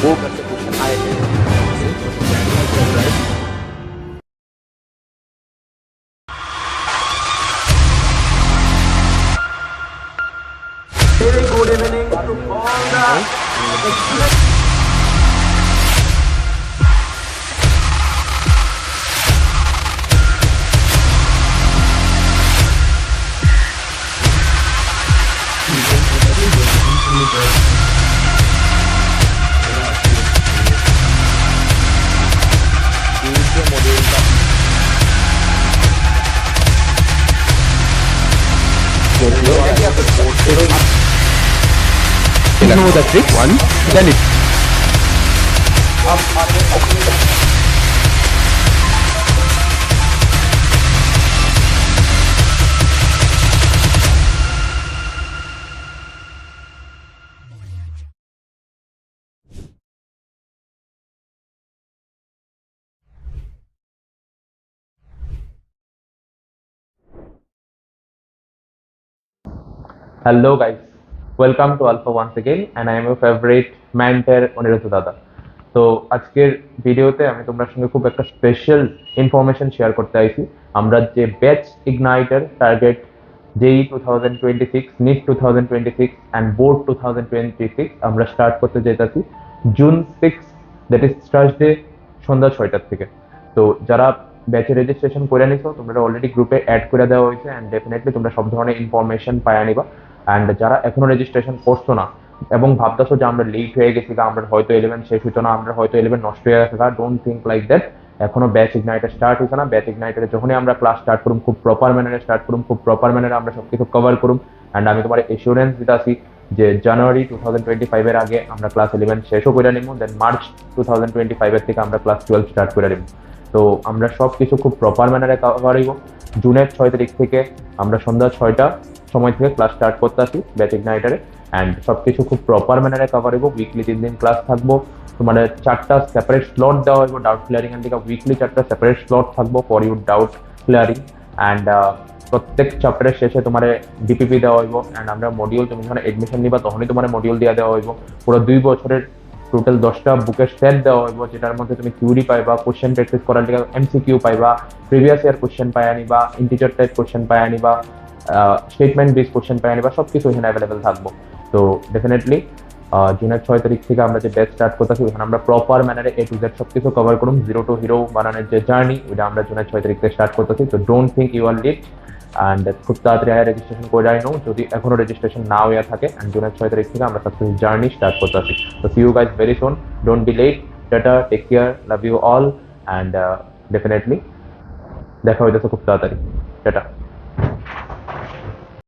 वो करके क्वेश्चन आए थे। Very good evening to all the students. Know the trick one, then it. Hello guys, welcome to Alpha once again and I am your favorite mentor Aniruddha দাদা। তো আজকের ভিডিওতে আমি তোমার সঙ্গে খুব একটা স্পেশাল ইনফরমেশন শেয়ার করতে আইছি। আমরা যে batch igniter target JEE 2026, NEET 2026 and board 2026 আমরা স্টার্ট করতে যেতেছি জুন 6, দ্যাট ইজ থার্সডে সন্ধ্যা 6টার থেকে। তো যারা ব্যাচে রেজিস্ট্রেশন করে নিছো তোমরা অলরেডি গ্রুপে অ্যাড করে দেওয়া হয়েছে অ্যান্ড ডেফিনেটলি তোমরা সব ধরনের ইনফরমেশন পায়া নিবা। অ্যান্ড যারা এখনো রেজিস্ট্রেশন করছো না এবং ভাবতেছো যে আমরা লেট হয়ে গেছি, আমরা হয়তো 11 শেষ হইতো না, আমরা হয়তো 11 নষ্ট হয়ে গেছে, ডোন্ট থিঙ্ক লাইক দ্যাট। এখনো ব্যাচ ইগনাইটার স্টার্ট হয়েছে না। ব্যাচ ইগনাইটারে যখনই আমরা ক্লাস স্টার্ট করুম খুব প্রপার ম্যানারে স্টার্ট করুম, খুব প্রপার ম্যানারে আমরা সবকিছু কভার করুম। অ্যান্ড আমি তোমার এসিউরেন্স দিতে আসি যে জানুয়ারি 2025 আগে আমরা ক্লাস 11 শেষও করে নিব, দেন মার্চ 2025 থেকে আমরা ক্লাস 12 স্টার্ট করে নিব। তো আমরা সব কিছু খুব প্রপার ম্যানারে কভার হইব। জুনের 6 তারিখ থেকে আমরা সন্ধ্যা 6টা সময় থেকে ক্লাস স্টার্ট করতে আসি ব্যাচ ইগনাইটারে অ্যান্ড সবকিছু খুব প্রপার ম্যানারে কভার হইব। উইকলি 3 দিন ক্লাস থাকবো, তোমার 4টা সেপারেট স্লট দেওয়া হইব ডাউট ক্লিয়ারিং এর দিকে। উইকলি 4টা সেপারেট স্লট থাকবো for your doubt clearing and প্রত্যেক চ্যাপ্টারের শেষে তোমার ডিপিপি দেওয়া হইব অ্যান্ড আমরা মডিউল, তুমি যখন এডমিশন নিবা তখনই তোমার মডিউল দিয়ে দেওয়া হইব। পুরো 2 বছরের টোটাল 10টা বুকের সেট দেওয়া হইব, যেটার মধ্যে তুমি থিওরি পাইবা, কোশ্চেন প্র্যাকটিস করার লিগে এমসিকিউ পাইবা, প্রিভিয়াস ইয়ার কোশ্চেন পাইয়া নিবা, ইন্টিজার টাইপ কোশ্চেন পাইয়া নিবা, স্টেটমেন্ট বেস কোশ্চেন পাইয়া নিবা, সবকিছু এখানে অ্যাভেলেবেল থাকবো। তো ডেফিনেটলি জুনের 6 তারিখ থেকে আমরা যে ব্যাচ স্টার্ট করতেছি ওখানে আমরা প্রপার ম্যানারে এ টু জেড সবকিছু কভার করুম। জিরো টু হিরো বানানোর যে জার্নি ওইটা আমরা জুনের 6 তারিখ থেকে স্টার্ট করতেছি। তো don't think you are late and খুব তাড়াতাড়ি রেজিস্ট্রেশন করে যাই নাও যদি এখনো রেজিস্ট্রেশন না হয়ে থাকে। অ্যান্ড জুনের 6 তারিখ থেকে আমরা সাকসেস জার্নি স্টার্ট করতেছি। তো see you guys very soon, don't be late. Tata, take care, love you all and definitely দেখা হইতেছে খুব তাড়াতাড়ি। টাটা।